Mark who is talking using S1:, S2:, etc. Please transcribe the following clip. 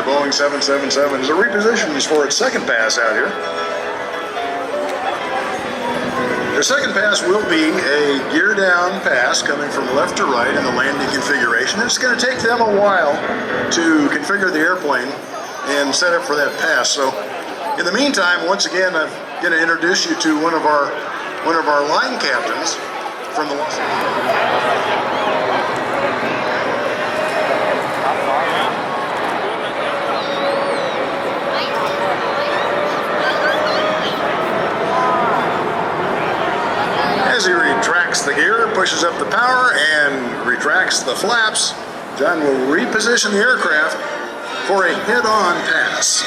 S1: Boeing 777 as it repositions for its second pass out here. The second pass will be a gear down pass coming from left to right in the landing configuration. It's going to take them a while to configure the airplane and set up for that pass. So in the meantime, once again, I'm going to introduce you to one of our line captains from the Los Angeles. As he retracts the gear, pushes up the power, and retracts the flaps, John will reposition the aircraft for a head-on pass.